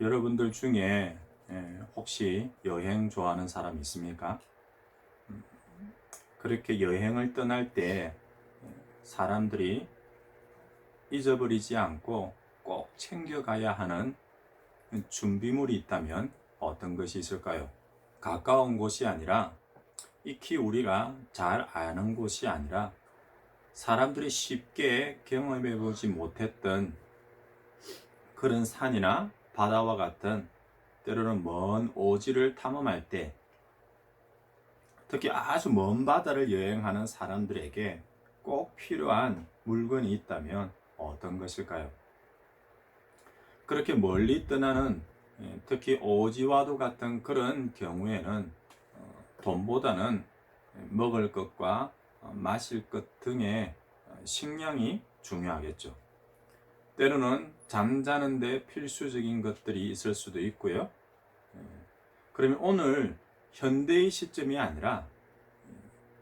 여러분들 중에 혹시 여행 좋아하는 사람 있습니까? 그렇게 여행을 떠날 때 사람들이 잊어버리지 않고 꼭 챙겨가야 하는 준비물이 있다면 어떤 것이 있을까요? 가까운 곳이 아니라 익히 우리가 잘 아는 곳이 아니라 사람들이 쉽게 경험해 보지 못했던 그런 산이나 바다와 같은 때로는 먼 오지를 탐험할 때, 특히 아주 먼 바다를 여행하는 사람들에게 꼭 필요한 물건이 있다면 어떤 것일까요? 그렇게 멀리 떠나는 특히 오지와도 같은 그런 경우에는 돈보다는 먹을 것과 마실 것 등의 식량이 중요하겠죠. 때로는 잠자는데 필수적인 것들이 있을 수도 있고요. 그러면 오늘 현대의 시점이 아니라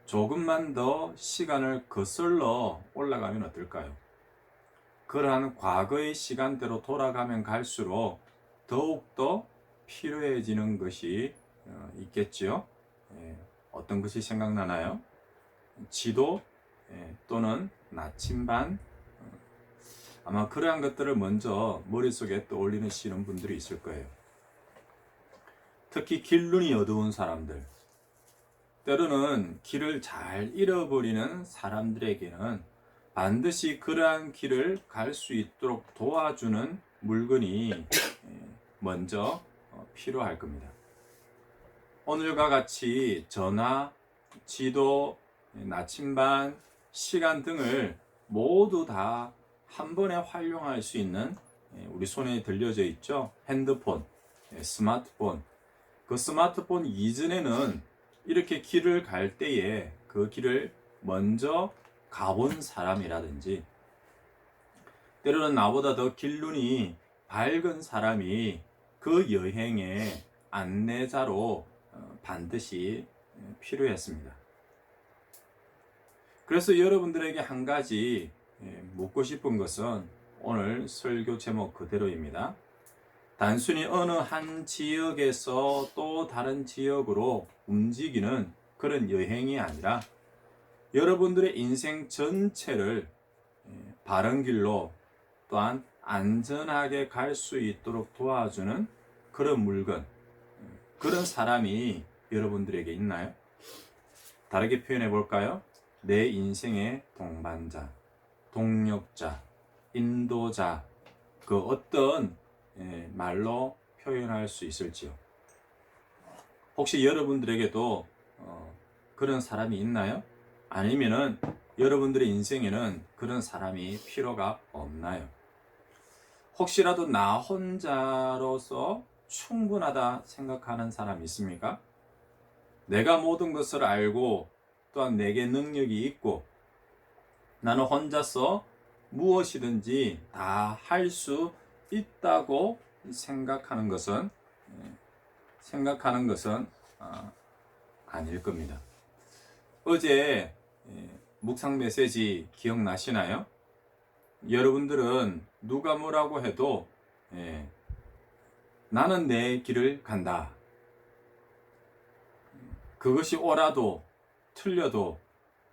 조금만 더 시간을 거슬러 올라가면 어떨까요? 그러한 과거의 시간대로 돌아가면 갈수록 더욱더 필요해지는 것이 있겠지요. 어떤 것이 생각나나요? 지도 또는 나침반, 아마 그러한 것들을 먼저 머릿속에 떠올리시는 분들이 있을 거예요. 특히 길눈이 어두운 사람들, 때로는 길을 잘 잃어버리는 사람들에게는 반드시 그러한 길을 갈 수 있도록 도와주는 물건이 먼저 필요할 겁니다. 오늘과 같이 전화, 지도, 나침반, 시간 등을 모두 다 한 번에 활용할 수 있는 우리 손에 들려져 있죠. 핸드폰, 스마트폰. 그 스마트폰 이전에는 이렇게 길을 갈 때에 그 길을 먼저 가본 사람이라든지 때로는 나보다 더 길눈이 밝은 사람이 그 여행의 안내자로 반드시 필요했습니다. 그래서 여러분들에게 한 가지 묻고 싶은 것은 오늘 설교 제목 그대로입니다. 단순히 어느 한 지역에서 또 다른 지역으로 움직이는 그런 여행이 아니라 여러분들의 인생 전체를 바른 길로 또한 안전하게 갈 수 있도록 도와주는 그런 물건, 그런 사람이 여러분들에게 있나요? 다르게 표현해 볼까요? 내 인생의 동반자, 동력자, 인도자, 그 어떤 말로 표현할 수 있을지요? 혹시 여러분들에게도 그런 사람이 있나요? 아니면은 여러분들의 인생에는 그런 사람이 필요가 없나요? 혹시라도 나 혼자로서 충분하다 생각하는 사람 있습니까? 내가 모든 것을 알고 또한 내게 능력이 있고 나는 혼자서 무엇이든지 다 할 수 있다고 생각하는 것은 아닐 겁니다. 어제 묵상 메시지 기억나시나요? 여러분들은 누가 뭐라고 해도 나는 내 길을 간다. 그것이 옳아도 틀려도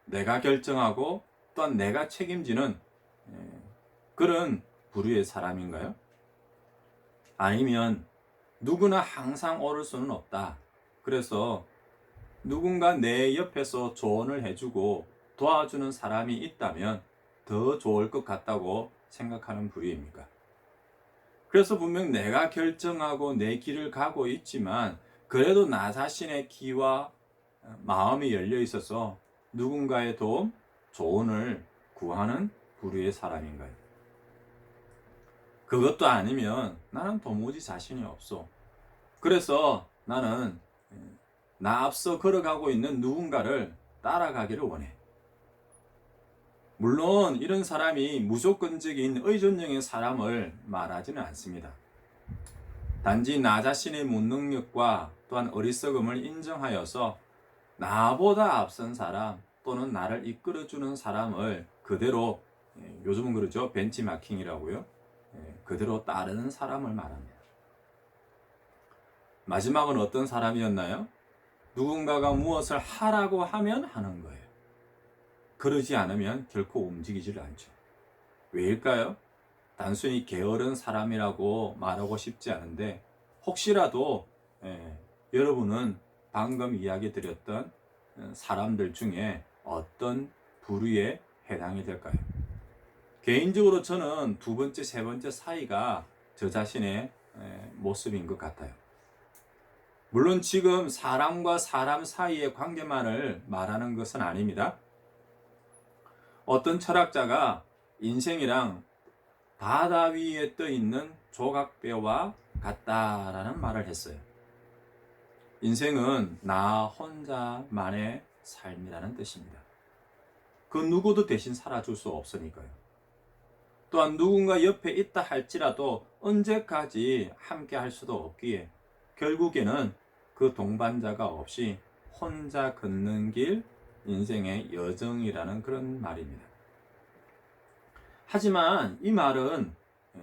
내가 결정하고 또한 내가 책임지는 그런 부류의 사람인가요? 아니면 누구나 항상 옳을 수는 없다. 그래서 누군가 내 옆에서 조언을 해주고 도와주는 사람이 있다면 더 좋을 것 같다고 생각하는 부류입니까? 그래서 분명 내가 결정하고 내 길을 가고 있지만 그래도 나 자신의 귀와 마음이 열려 있어서 누군가의 도움, 조언을 구하는 부류의 사람인가요? 그것도 아니면 나는 도무지 자신이 없어. 그래서 나는 나 앞서 걸어가고 있는 누군가를 따라가기를 원해. 물론 이런 사람이 무조건적인 의존형의 사람을 말하지는 않습니다. 단지 나 자신의 무능력과 또한 어리석음을 인정하여서 나보다 앞선 사람 또는 나를 이끌어주는 사람을 그대로, 요즘은 그러죠, 벤치마킹이라고요, 그대로 따르는 사람을 말합니다. 마지막은 어떤 사람이었나요? 누군가가 무엇을 하라고 하면 하는 거예요. 그러지 않으면 결코 움직이질 않죠. 왜일까요? 단순히 게으른 사람이라고 말하고 싶지 않은데 혹시라도 여러분은 방금 이야기 드렸던 사람들 중에 어떤 부류에 해당이 될까요? 개인적으로 저는 두 번째, 세 번째 사이가 저 자신의 모습인 것 같아요. 물론 지금 사람과 사람 사이의 관계만을 말하는 것은 아닙니다. 어떤 철학자가 인생이랑 바다 위에 떠 있는 조각배와 같다라는 말을 했어요. 인생은 나 혼자만의 삶이라는 뜻입니다. 그 누구도 대신 살아줄 수 없으니까요. 또한 누군가 옆에 있다 할지라도 언제까지 함께 할 수도 없기에 결국에는 그 동반자가 없이 혼자 걷는 길, 인생의 여정이라는 그런 말입니다. 하지만 이 말은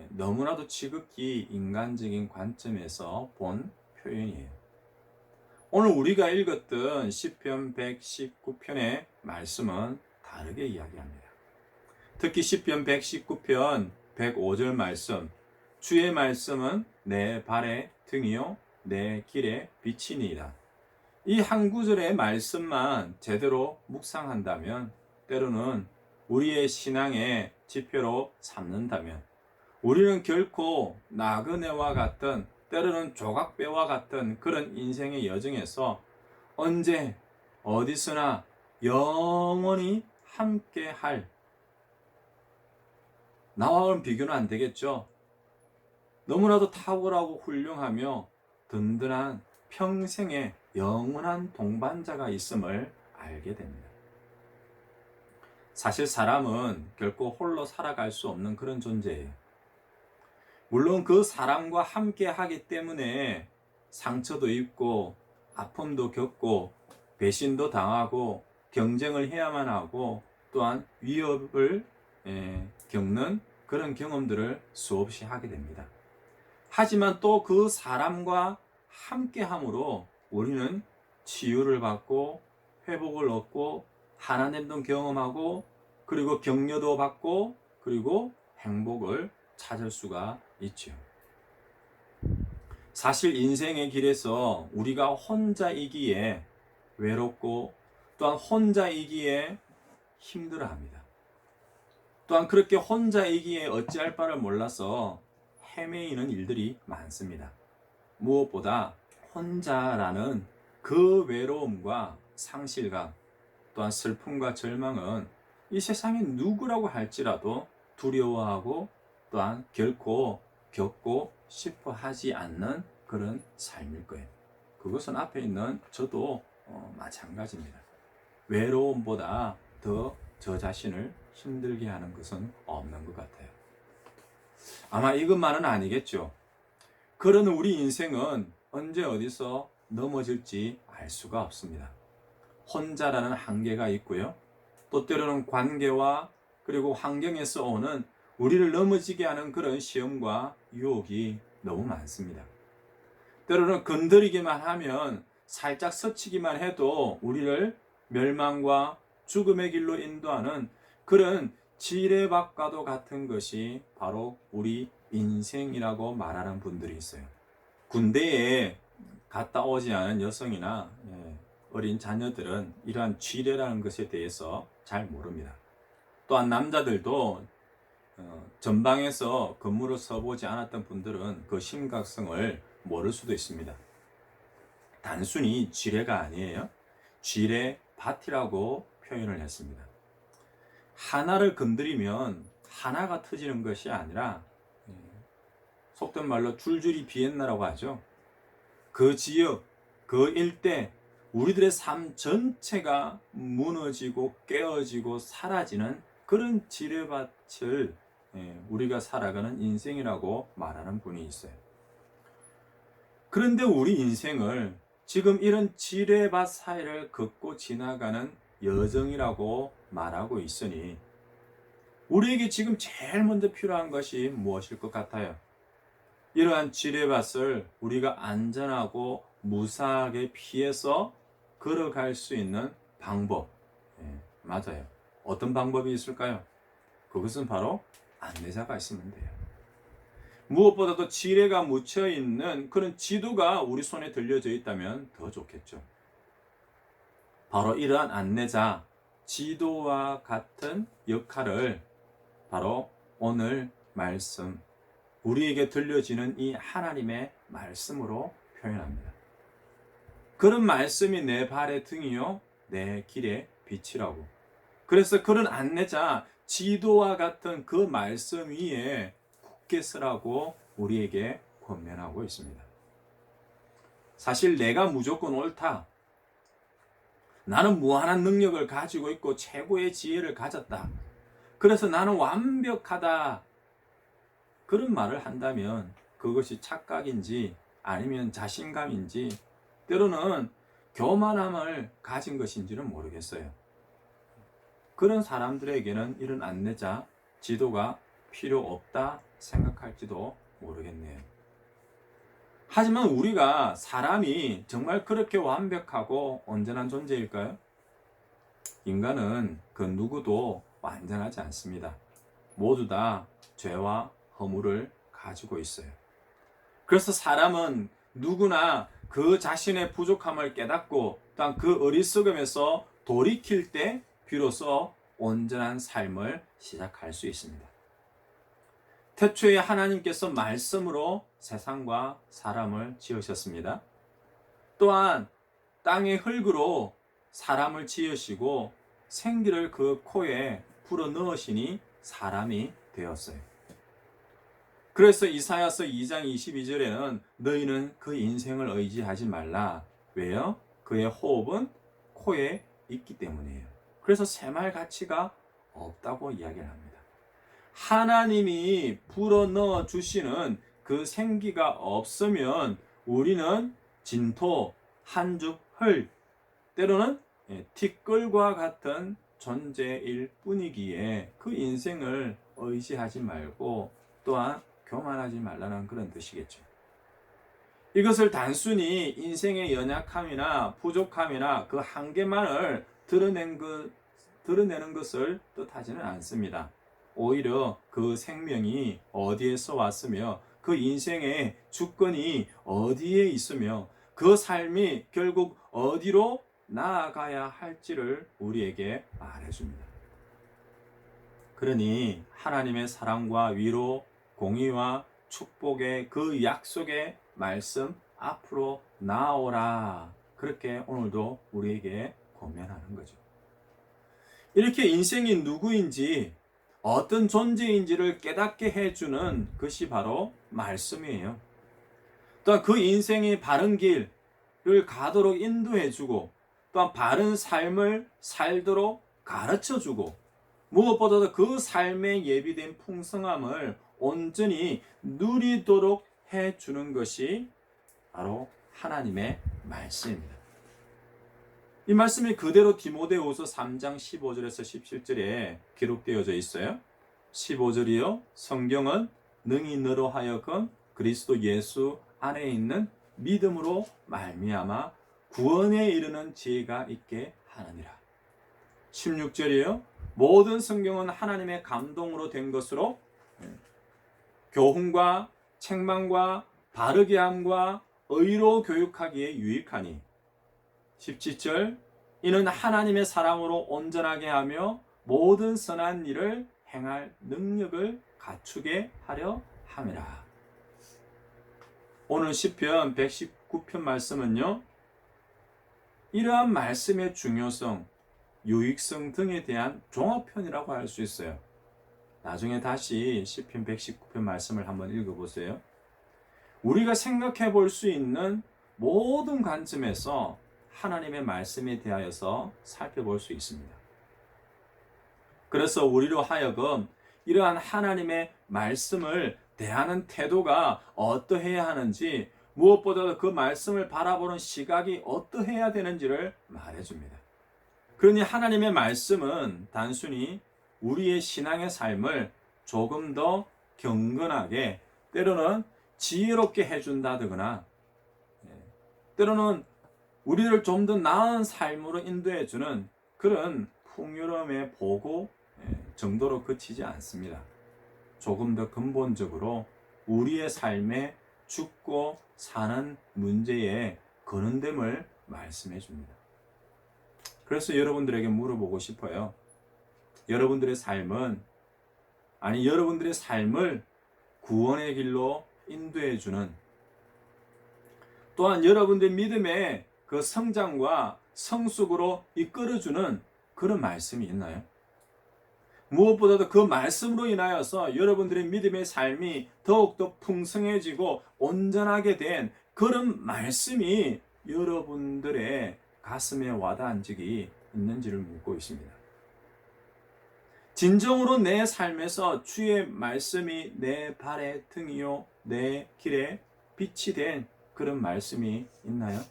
너무나도 지극히 인간적인 관점에서 본 표현이에요. 오늘 우리가 읽었던 시편 119편의 말씀은 다르게 이야기합니다. 특히 시편 119편 105절 말씀, 주의 말씀은 내 발의 등이요 내 길의 빛이니이다. 이 한 구절의 말씀만 제대로 묵상한다면, 때로는 우리의 신앙의 지표로 삼는다면, 우리는 결코 나그네와 같은, 때로는 조각배와 같은 그런 인생의 여정에서 언제 어디서나 영원히 함께할, 나와는 비교는 안 되겠죠. 너무나도 탁월하고 훌륭하며 든든한 평생의 영원한 동반자가 있음을 알게 됩니다. 사실 사람은 결코 홀로 살아갈 수 없는 그런 존재예요. 물론 그 사람과 함께 하기 때문에 상처도 입고 아픔도 겪고 배신도 당하고 경쟁을 해야만 하고 또한 위협을 겪는 그런 경험들을 수없이 하게 됩니다. 하지만 또 그 사람과 함께 함으로 우리는 치유를 받고 회복을 얻고 하나님도 경험하고 그리고 격려도 받고 그리고 행복을 찾을 수가 있죠. 사실 인생의 길에서 우리가 혼자이기에 외롭고 또한 혼자이기에 힘들어합니다. 또한 그렇게 혼자이기에 어찌할 바를 몰라서 헤매이는 일들이 많습니다. 무엇보다 혼자라는 그 외로움과 상실감, 또한 슬픔과 절망은 이 세상에 누구라고 할지라도 두려워하고 또한 결코 겪고 싶어 하지 않는 그런 삶일 거예요. 그것은 앞에 있는 저도 마찬가지입니다. 외로움보다 더 저 자신을 힘들게 하는 것은 없는 것 같아요. 아마 이것만은 아니겠죠. 그런 우리 인생은 언제 어디서 넘어질지 알 수가 없습니다. 혼자라는 한계가 있고요. 또 때로는 관계와 그리고 환경에서 오는 우리를 넘어지게 하는 그런 시험과 유혹이 너무 많습니다. 때로는 건드리기만 하면, 살짝 스치기만 해도 우리를 멸망과 죽음의 길로 인도하는 그런 지뢰밭과도 같은 것이 바로 우리 인생이라고 말하는 분들이 있어요. 군대에 갔다 오지 않은 여성이나 어린 자녀들은 이러한 지뢰라는 것에 대해서 잘 모릅니다. 또한 남자들도 전방에서 근무를 서보지 않았던 분들은 그 심각성을 모를 수도 있습니다. 단순히 지뢰가 아니에요. 지뢰밭이라고 표현을 했습니다. 하나를 건드리면 하나가 터지는 것이 아니라 속된 말로 줄줄이 비엔나라고 하죠. 그 지역, 그 일대, 우리들의 삶 전체가 무너지고 깨어지고 사라지는 그런 지뢰밭을 우리가 살아가는 인생이라고 말하는 분이 있어요. 그런데 우리 인생을 지금 이런 지뢰밭 사이를 걷고 지나가는 여정이라고 말하고 있으니 우리에게 지금 제일 먼저 필요한 것이 무엇일 것 같아요? 이러한 지뢰밭을 우리가 안전하고 무사하게 피해서 걸어갈 수 있는 방법. 맞아요. 어떤 방법이 있을까요? 그것은 바로 안내자가 있으면 돼요. 무엇보다도 지뢰가 묻혀 있는 그런 지도가 우리 손에 들려져 있다면 더 좋겠죠. 바로 이러한 안내자, 지도와 같은 역할을 바로 오늘 말씀, 우리에게 들려지는 이 하나님의 말씀으로 표현합니다. 그런 말씀이 내 발의 등이요, 내 길의 빛이라고. 그래서 그런 안내자, 지도와 같은 그 말씀 위에 굳게 서라고 우리에게 권면하고 있습니다. 사실 내가 무조건 옳다. 나는 무한한 능력을 가지고 있고 최고의 지혜를 가졌다. 그래서 나는 완벽하다. 그런 말을 한다면 그것이 착각인지 아니면 자신감인지 때로는 교만함을 가진 것인지는 모르겠어요. 그런 사람들에게는 이런 안내자, 지도가 필요 없다 생각할지도 모르겠네요. 하지만 우리가 사람이 정말 그렇게 완벽하고 온전한 존재일까요? 인간은 그 누구도 완전하지 않습니다. 모두 다 죄와 허물을 가지고 있어요. 그래서 사람은 누구나 그 자신의 부족함을 깨닫고 또한 그 어리석음에서 돌이킬 때 비로소 온전한 삶을 시작할 수 있습니다. 태초에 하나님께서 말씀으로 세상과 사람을 지으셨습니다. 또한 땅의 흙으로 사람을 지으시고 생기를 그 코에 불어 넣으시니 사람이 되었어요. 그래서 이사야서 2장 22절에는 너희는 그 인생을 의지하지 말라. 왜요? 그의 호흡은 코에 있기 때문이에요. 그래서 새말 가치가 없다고 이야기를 합니다. 하나님이 불어넣어 주시는 그 생기가 없으면 우리는 진토, 한죽, 흙, 때로는 티끌과 같은 존재일 뿐이기에 그 인생을 의지하지 말고 또한 교만하지 말라는 그런 뜻이겠죠. 이것을 단순히 인생의 연약함이나 부족함이나 그 한계만을 드러내는 것을 뜻하지는 않습니다. 오히려 그 생명이 어디에서 왔으며 그 인생의 주권이 어디에 있으며 그 삶이 결국 어디로 나아가야 할지를 우리에게 말해줍니다. 그러니 하나님의 사랑과 위로, 공의와 축복의 그 약속의 말씀 앞으로 나오라. 그렇게 오늘도 우리에게 권면하는 거죠. 이렇게 인생이 누구인지 어떤 존재인지를 깨닫게 해주는 것이 바로 말씀이에요. 또한 그 인생의 바른 길을 가도록 인도해주고 또한 바른 삶을 살도록 가르쳐주고 무엇보다도 그 삶에 예비된 풍성함을 온전히 누리도록 해주는 것이 바로 하나님의 말씀입니다. 이 말씀이 그대로 디모데후서 3장 15절에서 17절에 기록되어져 있어요. 15절이요. 성경은 능히 너로 하여금 그리스도 예수 안에 있는 믿음으로 말미암아 구원에 이르는 지혜가 있게 하느니라. 16절이요. 모든 성경은 하나님의 감동으로 된 것으로 교훈과 책망과 바르게 함과 의로 교육하기에 유익하니 17절 이는 하나님의 사랑으로 온전하게 하며 모든 선한 일을 행할 능력을 갖추게 하려 함이라. 오늘 시편 119편 말씀은요. 이러한 말씀의 중요성, 유익성 등에 대한 종합편이라고 할 수 있어요. 나중에 다시 시편 119편 말씀을 한번 읽어보세요. 우리가 생각해 볼 수 있는 모든 관점에서 하나님의 말씀에 대하여서 살펴볼 수 있습니다. 그래서 우리로 하여금 이러한 하나님의 말씀을 대하는 태도가 어떠해야 하는지 무엇보다도 그 말씀을 바라보는 시각이 어떠해야 되는지를 말해줍니다. 그러니 하나님의 말씀은 단순히 우리의 신앙의 삶을 조금 더 경건하게 때로는 지혜롭게 해준다거나 때로는 우리를 좀 더 나은 삶으로 인도해주는 그런 풍요로움의 보고 정도로 그치지 않습니다. 조금 더 근본적으로 우리의 삶에 죽고 사는 문제에 거는됨을 말씀해 줍니다. 그래서 여러분들에게 물어보고 싶어요. 여러분들의 삶을 구원의 길로 인도해 주는, 또한 여러분들 믿음의 그 성장과 성숙으로 이끌어주는 그런 말씀이 있나요? 무엇보다도 그 말씀으로 인하여서 여러분들의 믿음의 삶이 더욱더 풍성해지고 온전하게 된 그런 말씀이 여러분들의 가슴에 와닿은 적이 있는지를 묻고 있습니다. 진정으로 내 삶에서 주의 말씀이 내 발의 등이요 내 길에 빛이 된 그런 말씀이 있나요?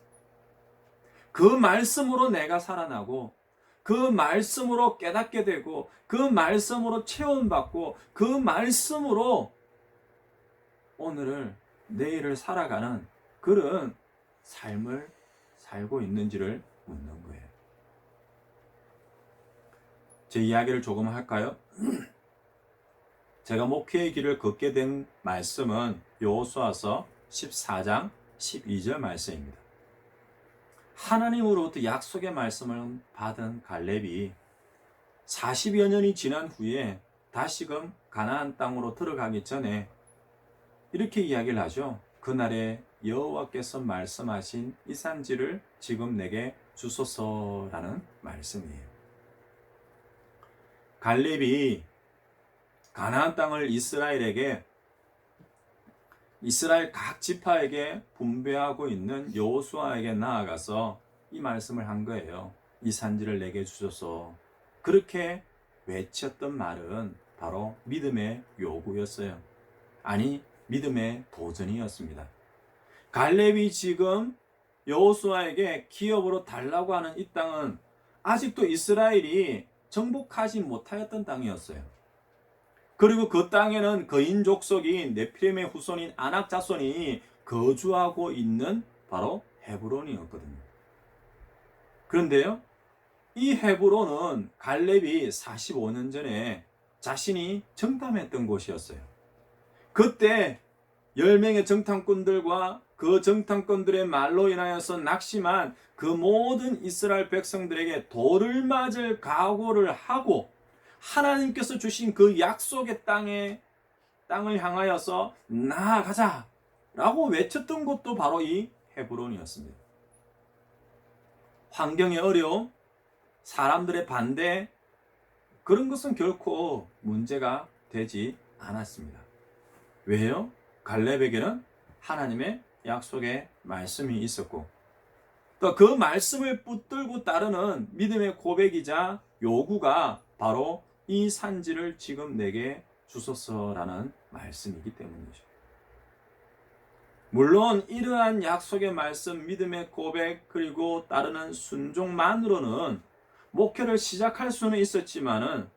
그 말씀으로 내가 살아나고 그 말씀으로 깨닫게 되고 그 말씀으로 체험받고 그 말씀으로 오늘을 내일을 살아가는 그런 삶을 살고 있는지를 묻는 거예요. 제 이야기를 조금 할까요? 제가 목회의 길을 걷게 된 말씀은 여호수아서 14장 12절 말씀입니다. 하나님으로부터 약속의 말씀을 받은 갈렙이 40여 년이 지난 후에 다시금 가나안 땅으로 들어가기 전에 이렇게 이야기를 하죠. 그날에 여호와께서 말씀하신 이 산지를 지금 내게 주소서라는 말씀이에요. 갈렙이 가나안 땅을 이스라엘 각 지파에게 분배하고 있는 여호수아에게 나아가서 이 말씀을 한 거예요. 이 산지를 내게 주소서. 그렇게 외쳤던 말은 바로 믿음의 요구였어요. 아니, 믿음의 도전이었습니다. 갈렙이 지금 여호수아에게 기업으로 달라고 하는 이 땅은 아직도 이스라엘이 정복하지 못하였던 땅이었어요. 그리고 그 땅에는 거인 족속인 네피림의 후손인 아낙 자손이 거주하고 있는 바로 헤브론이었거든요. 그런데요, 이 헤브론은 갈렙이 45년 전에 자신이 정탐했던 곳이었어요. 그때 10명의 정탐꾼들과 그 정탐꾼들의 말로 인하여서 낙심한 그 모든 이스라엘 백성들에게 돌을 맞을 각오를 하고 하나님께서 주신 그 약속의 땅을 향하여서 나아가자 라고 외쳤던 곳도 바로 이 헤브론이었습니다. 환경의 어려움, 사람들의 반대, 그런 것은 결코 문제가 되지 않았습니다. 왜요? 갈렙에게는 하나님의 약속의 말씀이 있었고 또 그 말씀을 붙들고 따르는 믿음의 고백이자 요구가 바로 이 산지를 지금 내게 주소서라는 말씀이기 때문이죠. 물론 이러한 약속의 말씀, 믿음의 고백, 그리고 따르는 순종만으로는 목회를 시작할 수는 있었지만은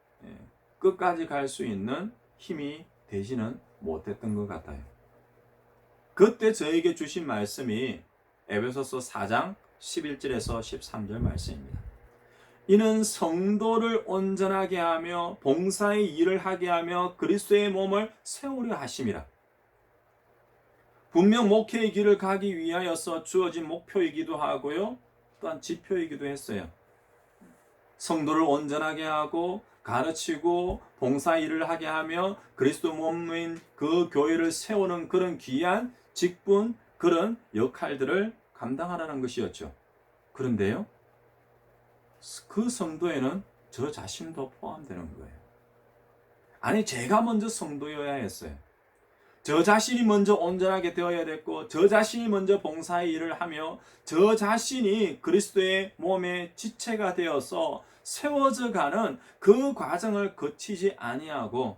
끝까지 갈 수 있는 힘이 되지는 못했던 것 같아요. 그때 저에게 주신 말씀이 에베소서 4장 11절에서 13절 말씀입니다. 이는 성도를 온전하게 하며 봉사의 일을 하게 하며 그리스도의 몸을 세우려 하심이라. 분명 목회의 길을 가기 위하여서 주어진 목표이기도 하고요, 또한 지표이기도 했어요. 성도를 온전하게 하고 가르치고 봉사 일을 하게 하며 그리스도 몸인 그 교회를 세우는 그런 귀한 직분, 그런 역할들을 감당하라는 것이었죠. 그런데요, 그 성도에는 저 자신도 포함되는 거예요. 아니, 제가 먼저 성도여야 했어요. 저 자신이 먼저 온전하게 되어야 됐고, 저 자신이 먼저 봉사의 일을 하며, 저 자신이 그리스도의 몸의 지체가 되어서 세워져 가는 그 과정을 거치지 아니하고,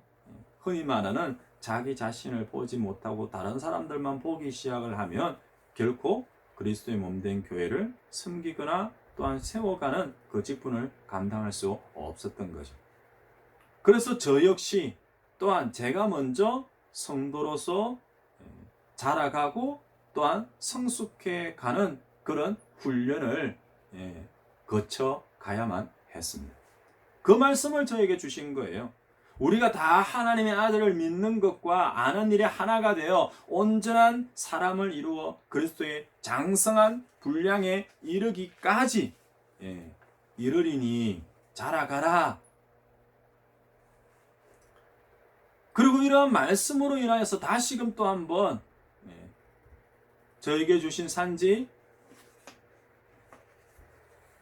흔히 말하는 자기 자신을 보지 못하고 다른 사람들만 보기 시작을 하면 결코 그리스도의 몸된 교회를 섬기거나 또한 세워가는 그 직분을 감당할 수 없었던 거죠. 그래서 저 역시 또한 제가 먼저 성도로서 자라가고 또한 성숙해 가는 그런 훈련을 거쳐 가야만 했습니다. 그 말씀을 저에게 주신 거예요. 우리가 다 하나님의 아들을 믿는 것과 아는 일에 하나가 되어 온전한 사람을 이루어 그리스도의 장성한 분량에 이르기까지 이르리니 자라가라. 그리고 이러한 말씀으로 인하여서 다시금 또 한번 저에게 주신 산지,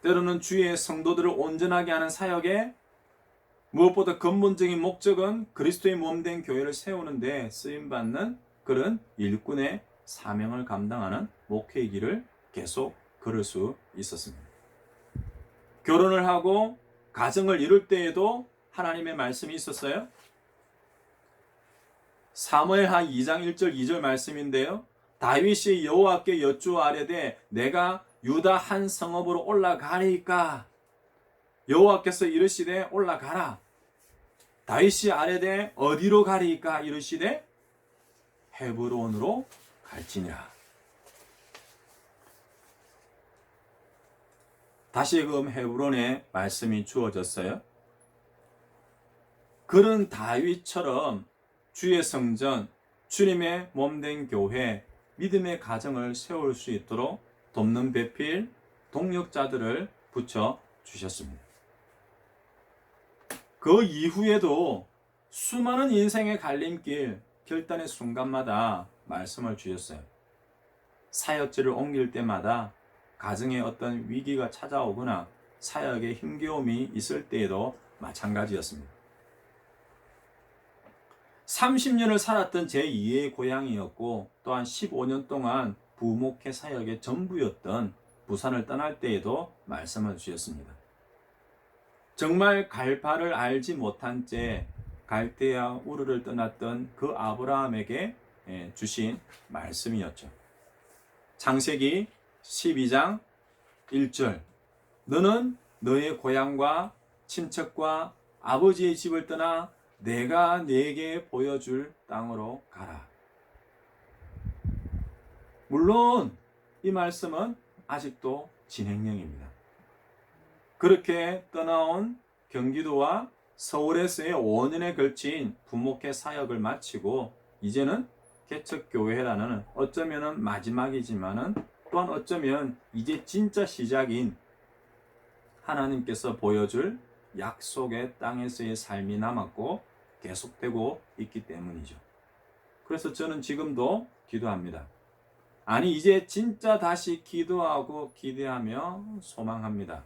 때로는 주의 성도들을 온전하게 하는 사역에 무엇보다 근본적인 목적은 그리스도의 몸된 교회를 세우는 데 쓰임받는 그런 일꾼의 사명을 감당하는 목회의 길을 계속 걸을 수 있었습니다. 결혼을 하고 가정을 이룰 때에도 하나님의 말씀이 있었어요. 사무엘하 2장 1절 2절 말씀인데요. 다윗이 여호와께 여쭈아뢰되 내가 유다 한 성읍으로 올라가리까? 여호와께서 이르시되 올라가라. 다윗이 아뢰되 어디로 가리까? 이르시되 헤브론으로 갈지니라. 다시금 헤브론에 말씀이 주어졌어요. 그런 다윗처럼 주의 성전, 주님의 몸된 교회, 믿음의 가정을 세울 수 있도록 돕는 배필, 동력자들을 붙여 주셨습니다. 그 이후에도 수많은 인생의 갈림길, 결단의 순간마다 말씀을 주셨어요. 사역지를 옮길 때마다 가정에 어떤 위기가 찾아오거나 사역에 힘겨움이 있을 때에도 마찬가지였습니다. 30년을 살았던 제2의 고향이었고 또한 15년 동안 부목회 사역의 전부였던 부산을 떠날 때에도 말씀을 주셨습니다. 정말 갈 바를 알지 못한 채 갈대아 우르를 떠났던 그 아브라함에게 주신 말씀이었죠. 창세기 12장 1절 너는 너의 고향과 친척과 아버지의 집을 떠나 내가 네게 보여줄 땅으로 가라. 물론 이 말씀은 아직도 진행형입니다. 그렇게 떠나온 경기도와 서울에서의 5년에 걸친 부목회 사역을 마치고 이제는 개척교회라는 어쩌면 마지막이지만은 또한 어쩌면 이제 진짜 시작인 하나님께서 보여줄 약속의 땅에서의 삶이 남았고 계속되고 있기 때문이죠. 그래서 저는 지금도 기도합니다. 아니 이제 진짜 다시 기도하고 기대하며 소망합니다.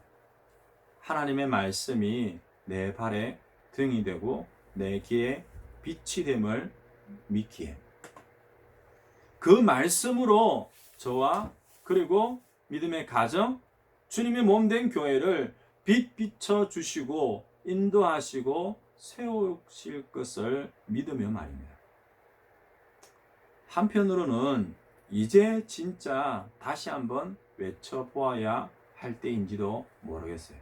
하나님의 말씀이 내 발에 등이 되고 내 길에 빛이 됨을 믿기에 그 말씀으로 저와 그리고 믿음의 가정, 주님의 몸된 교회를 빛 비춰 주시고 인도하시고 세우실 것을 믿으며 말입니다. 한편으로는 이제 진짜 다시 한번 외쳐보아야 할 때인지도 모르겠어요.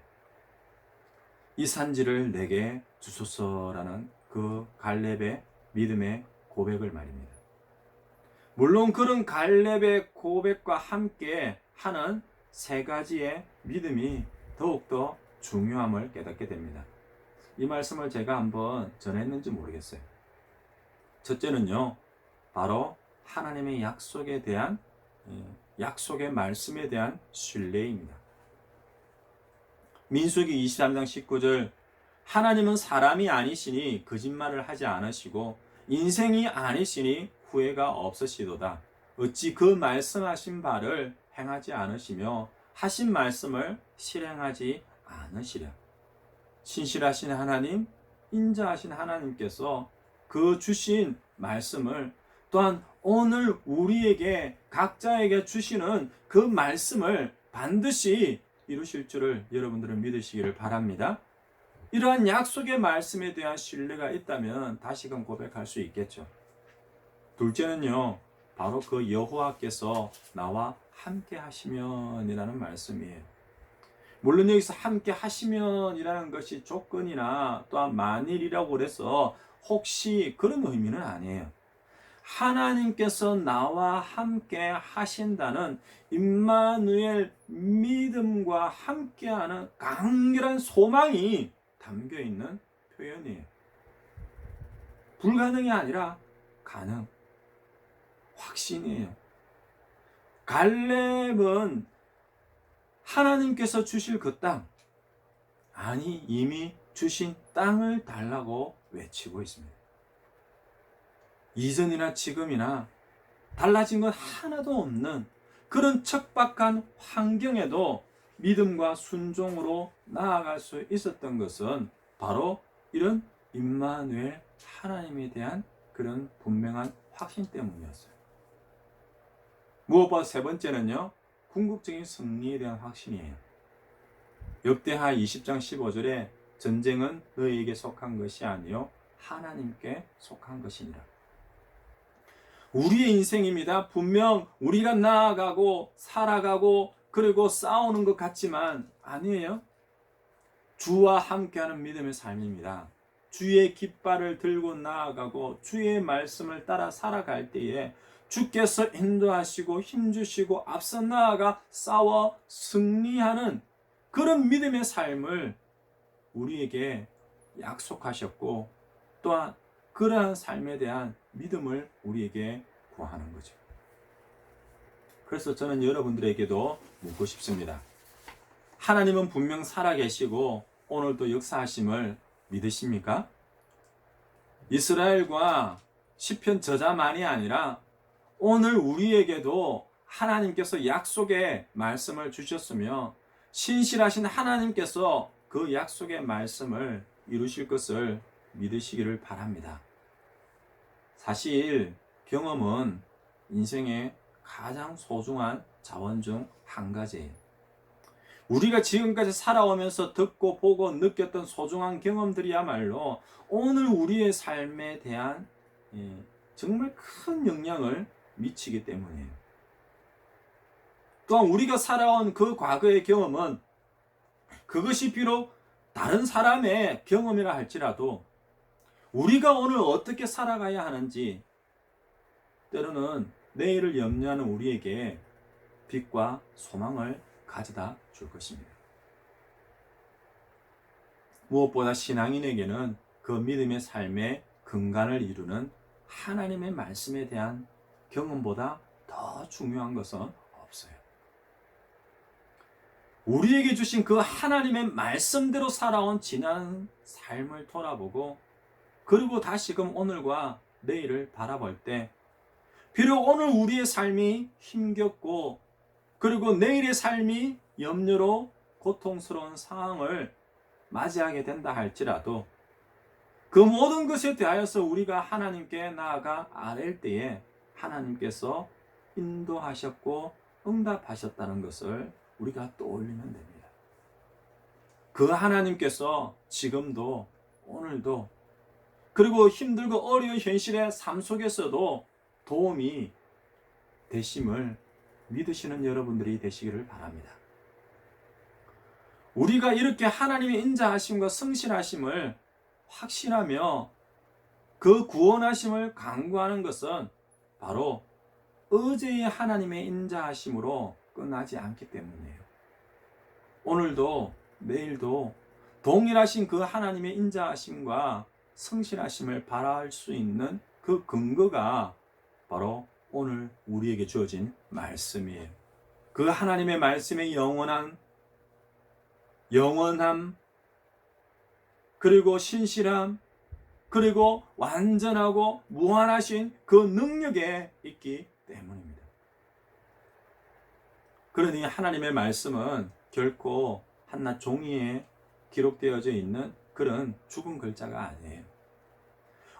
이 산지를 내게 주소서라는 그 갈렙의 믿음의 고백을 말입니다. 물론 그런 갈렙의 고백과 함께 하는 세 가지의 믿음이 더욱더 중요함을 깨닫게 됩니다. 이 말씀을 제가 한번 전했는지 모르겠어요. 첫째는요, 바로 하나님의 약속에 대한 약속의 말씀에 대한 신뢰입니다. 민수기 23장 19절 하나님은 사람이 아니시니 거짓말을 하지 않으시고 인생이 아니시니 후회가 없으시도다. 어찌 그 말씀하신 바를 행하지 않으시며 하신 말씀을 실행하지 않으시랴. 신실하신 하나님, 인자하신 하나님께서 그 주신 말씀을 또한 오늘 우리에게 각자에게 주시는 그 말씀을 반드시 이루실 줄을 여러분들은 믿으시기를 바랍니다. 이러한 약속의 말씀에 대한 신뢰가 있다면 다시금 고백할 수 있겠죠. 둘째는요, 바로 그 여호와께서 나와 함께 하시면이라는 말씀이에요. 물론 여기서 함께 하시면이라는 것이 조건이나 또한 만일이라고 그래서 혹시 그런 의미는 아니에요. 하나님께서 나와 함께 하신다는 임마누엘 믿음과 함께하는 강렬한 소망이 담겨 있는 표현이에요. 불가능이 아니라 가능, 확신이에요. 갈렙은 하나님께서 주실 그 땅, 아니 이미 주신 땅을 달라고 외치고 있습니다. 이전이나 지금이나 달라진 건 하나도 없는 그런 척박한 환경에도 믿음과 순종으로 나아갈 수 있었던 것은 바로 이런 임마누엘 하나님에 대한 그런 분명한 확신 때문이었어요. 무엇보다 세 번째는요, 궁극적인 승리에 대한 확신이에요. 역대하 20장 15절에 전쟁은 너희에게 속한 것이 아니요 하나님께 속한 것이니라. 우리의 인생입니다. 분명 우리가 나아가고 살아가고 그리고 싸우는 것 같지만 아니에요. 주와 함께하는 믿음의 삶입니다. 주의 깃발을 들고 나아가고 주의 말씀을 따라 살아갈 때에 주께서 인도하시고 힘주시고 앞서 나아가 싸워 승리하는 그런 믿음의 삶을 우리에게 약속하셨고 또한 그러한 삶에 대한 믿음을 우리에게 구하는 거죠. 그래서 저는 여러분들에게도 묻고 싶습니다. 하나님은 분명 살아계시고 오늘도 역사하심을 믿으십니까? 이스라엘과 시편 저자만이 아니라 오늘 우리에게도 하나님께서 약속의 말씀을 주셨으며 신실하신 하나님께서 그 약속의 말씀을 이루실 것을 믿으시기를 바랍니다. 사실 경험은 인생의 가장 소중한 자원 중 한 가지예요. 우리가 지금까지 살아오면서 듣고 보고 느꼈던 소중한 경험들이야말로 오늘 우리의 삶에 대한 정말 큰 영향을 미치기 때문이에요. 또한 우리가 살아온 그 과거의 경험은 그것이 비록 다른 사람의 경험이라 할지라도 우리가 오늘 어떻게 살아가야 하는지 때로는 내일을 염려하는 우리에게 빛과 소망을 가져다 줄 것입니다. 무엇보다 신앙인에게는 그 믿음의 삶의 근간을 이루는 하나님의 말씀에 대한 경험보다 더 중요한 것은 없어요. 우리에게 주신 그 하나님의 말씀대로 살아온 지난 삶을 돌아보고 그리고 다시금 오늘과 내일을 바라볼 때 비록 오늘 우리의 삶이 힘겹고 그리고 내일의 삶이 염려로 고통스러운 상황을 맞이하게 된다 할지라도 그 모든 것에 대하여서 우리가 하나님께 나아가 아랠 때에 하나님께서 인도하셨고 응답하셨다는 것을 우리가 떠올리면 됩니다. 그 하나님께서 지금도 오늘도 그리고 힘들고 어려운 현실의 삶 속에서도 도움이 되심을 믿으시는 여러분들이 되시기를 바랍니다. 우리가 이렇게 하나님의 인자하심과 성실하심을 확신하며 그 구원하심을 간구하는 것은 바로 어제의 하나님의 인자하심으로 끝나지 않기 때문이에요. 오늘도 내일도 동일하신 그 하나님의 인자하심과 성실하심을 바랄 수 있는 그 근거가 바로 오늘 우리에게 주어진 말씀이에요. 그 하나님의 말씀의 영원함 그리고 신실함 그리고 완전하고 무한하신 그 능력에 있기 때문입니다. 그러니 하나님의 말씀은 결코 한낱 종이에 기록되어져 있는 그런 죽은 글자가 아니에요.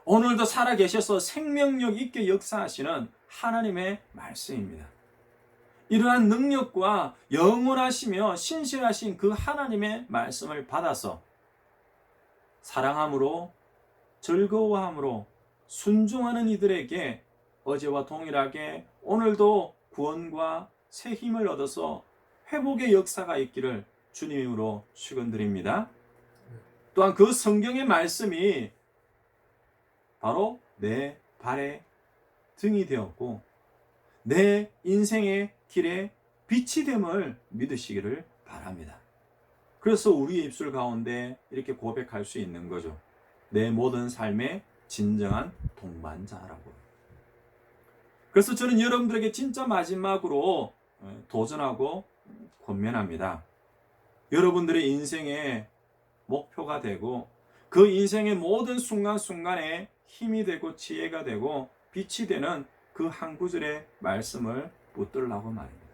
오늘도 살아계셔서 생명력 있게 역사하시는 하나님의 말씀입니다. 이러한 능력과 영원하시며 신실하신 그 하나님의 말씀을 받아서 사랑함으로 즐거워함으로 순종하는 이들에게 어제와 동일하게 오늘도 구원과 새 힘을 얻어서 회복의 역사가 있기를 주님으로 축원드립니다. 또한 그 성경의 말씀이 바로 내 발의 등이 되었고 내 인생의 길에 빛이 됨을 믿으시기를 바랍니다. 그래서 우리의 입술 가운데 이렇게 고백할 수 있는 거죠. 내 모든 삶의 진정한 동반자라고. 그래서 저는 여러분들에게 진짜 마지막으로 도전하고 권면합니다. 여러분들의 인생의 목표가 되고 그 인생의 모든 순간순간에 힘이 되고 지혜가 되고 빛이 되는 그 한 구절의 말씀을 붙들라고 말입니다.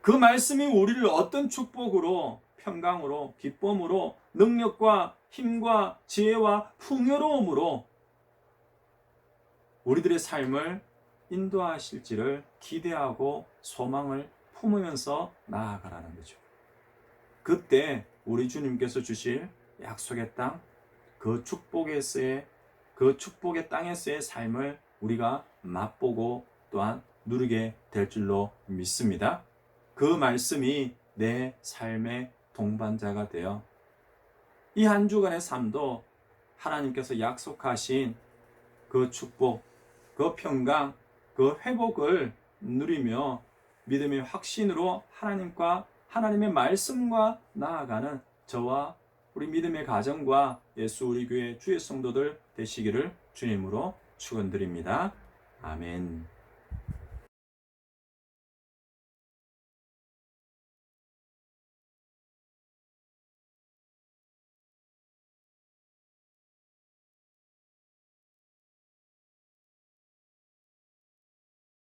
그 말씀이 우리를 어떤 축복으로, 평강으로, 기쁨으로, 능력과 힘과 지혜와 풍요로움으로 우리들의 삶을 인도하실지를 기대하고 소망을 품으면서 나아가라는 거죠. 그때 우리 주님께서 주실 약속의 땅, 그 축복의 땅에서의 삶을 우리가 맛보고 또한 누리게 될 줄로 믿습니다. 그 말씀이 내 삶의 동반자가 되어 이 한 주간의 삶도 하나님께서 약속하신 그 축복, 그 평강, 그 회복을 누리며 믿음의 확신으로 하나님과 하나님의 말씀과 나아가는 저와 우리 믿음의 가정과 예수 우리 교회 주의 성도들 되시기를 주님으로 축원드립니다. 아멘.